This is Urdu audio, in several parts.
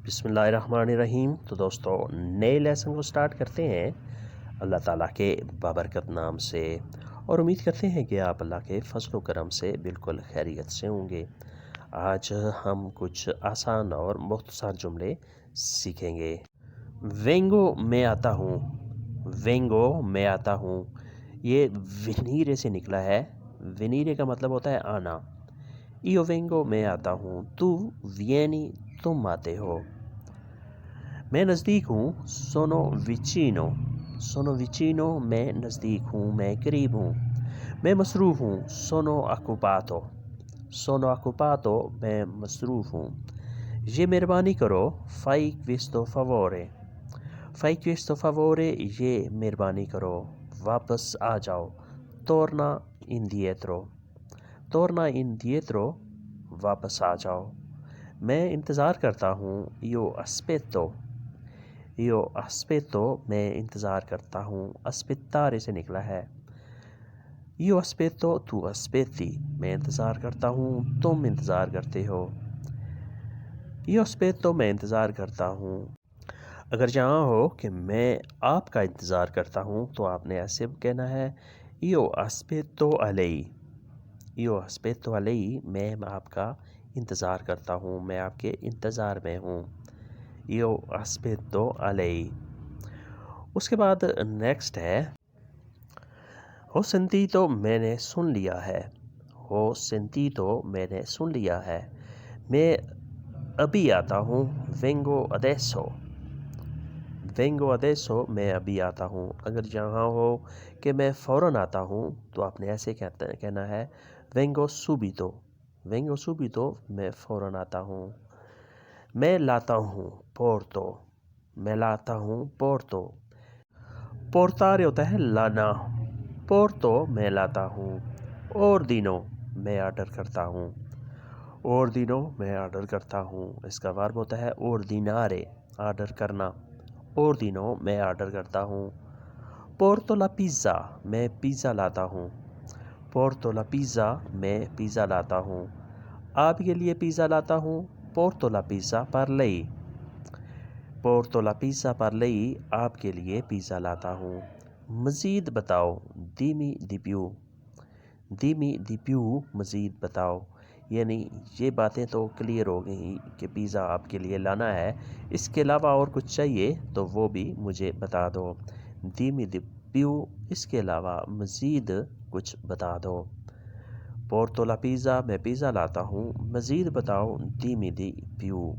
بسم اللہ الرحمن الرحیم۔ تو دوستو نئے لیسن کو سٹارٹ کرتے ہیں اللہ تعالیٰ کے بابرکت نام سے، اور امید کرتے ہیں کہ آپ اللہ کے فضل و کرم سے بالکل خیریت سے ہوں گے۔ آج ہم کچھ آسان اور مختصر جملے سیکھیں گے۔ وینگو میں آتا ہوں، وینگو میں آتا ہوں، یہ ونیرے سے نکلا ہے۔ ونیرے کا مطلب ہوتا ہے آنا۔ ایو وینگو میں آتا ہوں، تو وینی تم آتے ہو۔ میں نزدیک ہوں، سونو وچینو، سونو وچینو میں نزدیک ہوں، میں قریب ہوں۔ میں مصروف ہوں، سونو اکوپاتو، سونو اکوپاتو میں مصروف ہوں۔ یہ مہربانی کرو، فائی کویستو فاوورے، فائی کویستو فاوورے یہ مہربانی کرو، واپس آ جاؤ، تورنا اندیترو، تورنا اندیترو واپس آ جاؤ۔ میں انتظار کرتا ہوں، یو اسپیتو، یو اسپیتو میں انتظار کرتا ہوں، اسپیتارے سے نکلا ہے۔ یو اسپیتو تو اسپیتی میں انتظار کرتا ہوں، تم انتظار کرتے ہو۔ یو اسپیتو میں انتظار کرتا ہوں۔ اگر جہاں ہو کہ میں آپ کا انتظار کرتا ہوں تو آپ نے ایسے کہنا ہے یو اسپیتو الیئی، یو اسپیتو الیئی میں آپ کا انتظار کرتا ہوں، میں آپ کے انتظار میں ہوں۔ یو اسپیتو الیئی۔ اس کے بعد نیکسٹ ہے ہو سنتیتو میں نے سن لیا ہے، ہو سنتیتو میں نے سن لیا ہے۔ میں ابھی آتا ہوں، وینگو اڈیسو، وینگو اڈیسو میں ابھی آتا ہوں۔ اگر جہاں ہو کہ میں فوراً آتا ہوں تو آپ نے ایسے کہنا ہے وینگو سوبیتو، وینگو سوبیتو میں فوراً آتا ہوں۔ میں لاتا ہوں، پورتو، میں لاتا ہوں، پورتو، پورتارے ہوتا ہے لانا، پورتو میں لاتا ہوں۔ اور دنوں میں آرڈر کرتا ہوں، اور دنوں میں آرڈر کرتا ہوں۔ اس کا ورب ہوتا ہے اور دینارے، آرڈر کرنا، اور دنوں میں آرڈر کرتا ہوں۔ پورتو لا پیزا میں پیزا لاتا ہوں، پورتو لا پیزا میں پیزا لاتا ہوں۔ آپ کے لیے پیزا لاتا ہوں، پورتو لا پیزا پر لئی، پورتو لا پیزا پر لئی آپ کے لیے پیزا لاتا ہوں۔ مزید بتاؤ، دیمی دی پیو، دیمی دی پیو مزید بتاؤ، یعنی یہ باتیں تو کلیئر ہو گئی کہ پیزا آپ کے لیے لانا ہے، اس کے علاوہ اور کچھ چاہیے تو وہ بھی مجھے بتا دو۔ دیمی دی پیو اس کے علاوہ مزید کچھ بتا دو۔ پورتو لا پیزا میں پیزا لاتا ہوں، مزید بتاؤ دیمی دی پیو،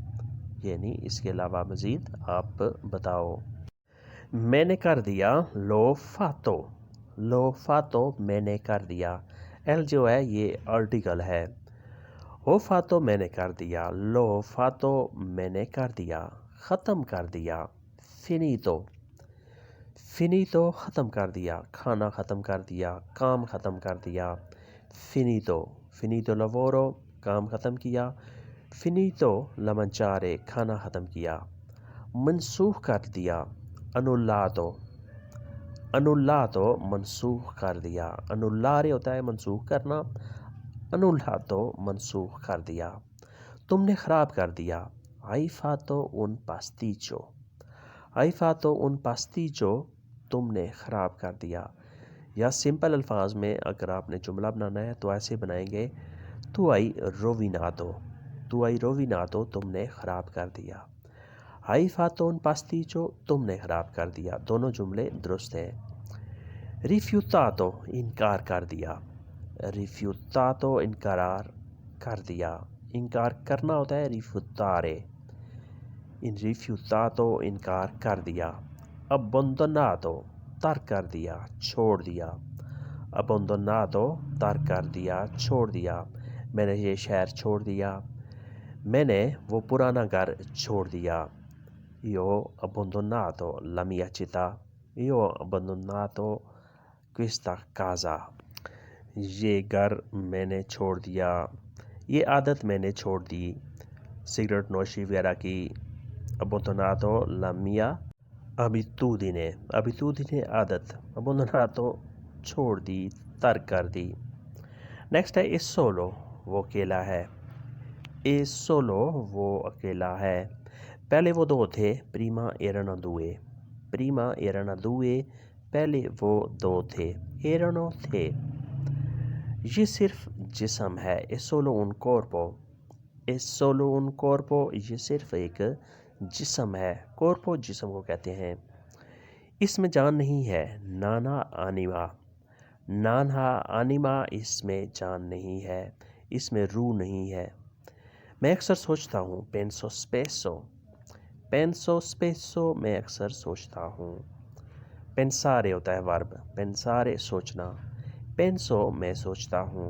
یعنی اس کے علاوہ مزید آپ بتاؤ۔ میں نے کر دیا، لو فاتو، لو فاتو میں نے کر دیا۔ ایل جو ہے یہ آرٹیکل ہے۔ ہو فاتو میں نے کر دیا، لو فاتو میں نے کر دیا، ختم کر دیا، فینیتو، فینیتو ختم کر دیا، کھانا ختم کر دیا، کام ختم کر دیا۔ فینیتو، فینیتو لوورو کام ختم کیا، فینیتو لمنچارے کھانا ختم کیا۔ منسوخ کر دیا، انولاتو، انولاتو منسوخ کر دیا، انولارے ہوتا ہے منسوخ کرنا، انولاتو منسوخ کر دیا۔ تم نے خراب کر دیا، آئی فاتو ان پاستیچو، آئی فاتو ان پاستیچو تم نے خراب کر دیا۔ یا سمپل الفاظ میں اگر آپ نے جملہ بنانا ہے تو ایسے بنائیں گے تو آئی رویناتو، تو آئی رویناتو تم نے خراب کر دیا۔ آئی فاتو ان پاستیچو تم نے خراب کر دیا، دونوں جملے درست ہیں۔ ریفیوتاتو انکار کر دیا، ریفیوتاتو انکار کر دیا، انکار کرنا ہوتا ہے ریفیوتارے، ان ریفیوتاتو انکار کر دیا۔ ابندوناتو ترک کر دیا، چھوڑ دیا، ابندوناتو ترک کر دیا، چھوڑ دیا۔ میں نے یہ شہر چھوڑ دیا، میں نے وہ پرانا گھر چھوڑ دیا۔ یو ابندوناتو لا mia città، یو ابندوناتو questa casa، یہ گھر میں نے چھوڑ دیا، یہ عادت میں نے چھوڑ دی، سگریٹ نوشی وغیرہ کی۔ ابندوناتو لا mia abitudine، abitudine عادت، ابندوناتو چھوڑ دی، ترک کر دی۔ نیکسٹ ہے اس سولو، وہ اکیلا ہے۔ è solo, وہ اکیلا ہے. پہلے وہ دو تھے. prima erano due. prima erano due. پہلے وہ دو تھے. erano تھے. یہ صرف جسم ہے. è solo un corpo. è solo un corpo. یہ صرف ایک جسم ہے. corpo جسم کو کہتے ہیں. اس میں جان نہیں ہے. نانا آنیما. نانہا آنیما. اس میں جان نہیں ہے. اس میں روح نہیں ہے. میں اکثر سوچتا ہوں. penso spesso. penso spesso. میں اکثر سوچتا ہوں. pensare ہوتا ہے ورب. pensare سوچنا. penso میں سوچتا ہوں.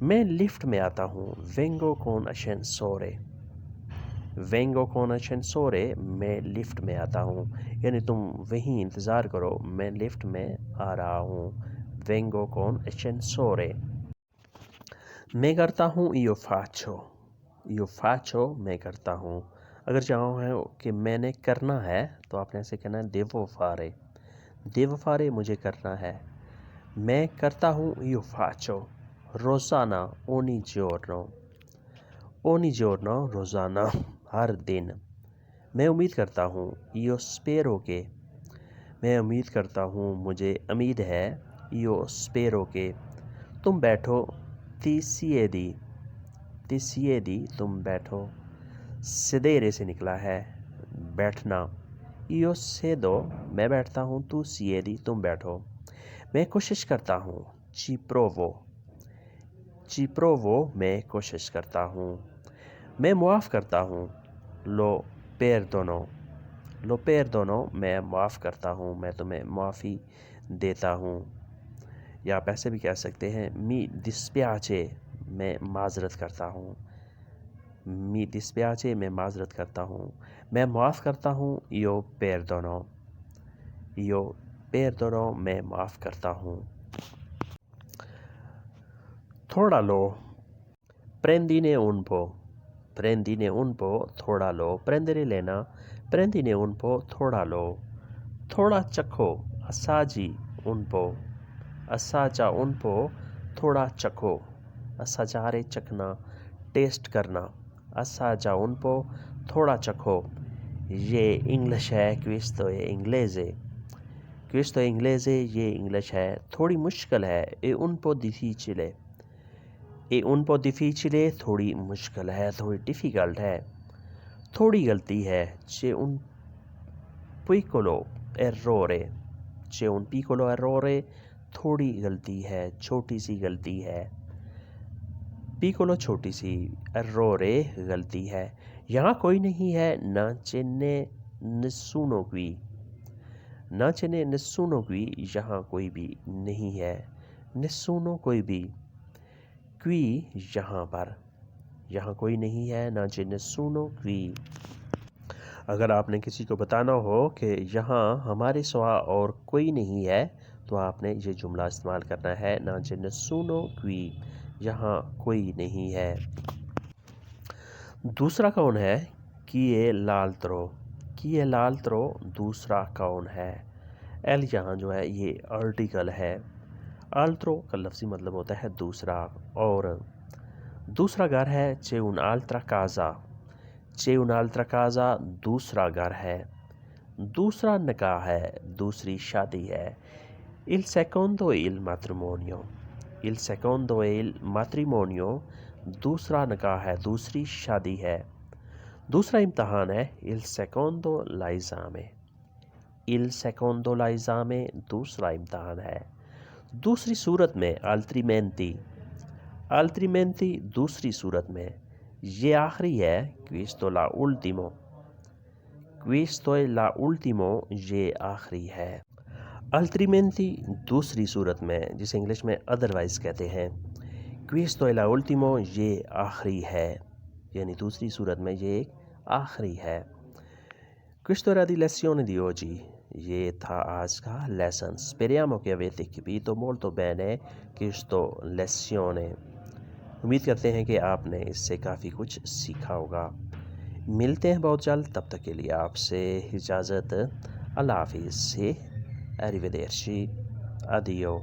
میں لفٹ میں آتا ہوں. vengo con ascensore. vengo con ascensore. میں لفٹ میں آتا ہوں. یعنی تم وہیں انتظار کرو, میں لفٹ میں آ رہا ہوں. vengo con ascensore. میں کرتا ہوں. io faccio. io faccio. میں کرتا ہوں. اگر چاہو ہے کہ میں نے کرنا ہے تو آپ نے ایسے کہنا ہے devo fare. devo fare مجھے کرنا ہے. میں کرتا ہوں. io faccio. روزانہ. ogni giorno. ogni giorno روزانہ, ہر دن. میں امید کرتا ہوں. io spero che. میں امید کرتا ہوں. مجھے امید ہے. io spero che. تم بیٹھو. ti siedi. ti siedi. تم بیٹھو. sedere سے نکلا ہے بیٹھنا. io siedo. میں بیٹھتا ہوں. tu siedi. تم بیٹھو. میں کوشش کرتا ہوں. ci provo. ci provo. میں کوشش کرتا ہوں. میں معاف کرتا ہوں. lo perdono. lo perdono. میں معاف کرتا ہوں. میں تمہیں معافی دیتا ہوں. یا آپ ایسے بھی کہہ سکتے ہیں mi dispiace. میں معذرت کرتا ہوں. mi dispiace. میں معذرت کرتا ہوں. میں معاف کرتا ہوں. io perdono. io perdono. میں معاف کرتا ہوں. تھوڑا لو. prendine un po. prendine un po. تھوڑا لو. prendere لینا. prendine un po. تھوڑا لو. تھوڑا چکھو. assaggi un po. assaggia un po. تھوڑا چکھو. assaggiare چکھنا, ٹیسٹ کرنا. assaggia un po. تھوڑا چکھو. یہ انگلش ہے. questo è inglese. questo è inglese. یہ انگلش ہے. تھوڑی مشکل ہے. è un po' difficile. è un po' difficile. تھوڑی مشکل ہے, تھوڑی ڈیفیکلٹ ہے. تھوڑی غلطی ہے. c'è un piccolo errore. c'è un piccolo errore. تھوڑی غلطی ہے, چھوٹی سی غلطی ہے. piccolo چھوٹی سی, errore غلطی ہے. یہاں کوئی نہیں ہے. non ce n'è nessuno qui. non ce n'è nessuno qui. یہاں کوئی بھی نہیں ہے. nessuno کوئی بھی. qui یہاں پر. یہاں کوئی نہیں ہے. non c'è nessuno qui. اگر آپ نے کسی کو بتانا ہو کہ یہاں ہمارے سوا اور کوئی نہیں ہے تو آپ نے یہ جملہ استعمال کرنا ہے non c'è nessuno qui. یہاں کوئی نہیں ہے. دوسرا کون ہے؟ chi è l'altro. chi è l'altro. دوسرا کون ہے. ایل یہاں جو ہے یہ آرٹیکل ہے. altro کا لفظی مطلب ہوتا ہے دوسرا اور. دوسرا گھر ہے. c'è un'altra casa. c'è un'altra casa. دوسرا گھر ہے. دوسرا نکاح ہے. دوسری شادی ہے. il secondo è il matrimonio. il secondo è il matrimonio. دوسرا نکاح ہے. دوسری شادی ہے. دوسرا امتحان ہے. il secondo l'esame. il secondo l'esame. دوسرا امتحان ہے. دوسری صورت میں altrimenti. altrimenti دوسری صورت میں. یہ آخری ہے. questo la ultimo. questo è la ultimo. یہ آخری ہے. altrimenti دوسری صورت میں, جسے انگلش میں ادروائز کہتے ہیں. questo è la ultimo. یہ آخری ہے, یعنی دوسری صورت میں یہ ایک آخری ہے. questo era di lezione di oggi. یہ تھا آج کا lesson. speriamo che avete capito molto bene questo lezione. امید کرتے ہیں کہ آپ نے اس سے کافی کچھ سیکھا ہوگا. ملتے ہیں بہت جلد. تب تک کے لیے آپ سے اجازت. اللہ حافظ. arrivederci. addio.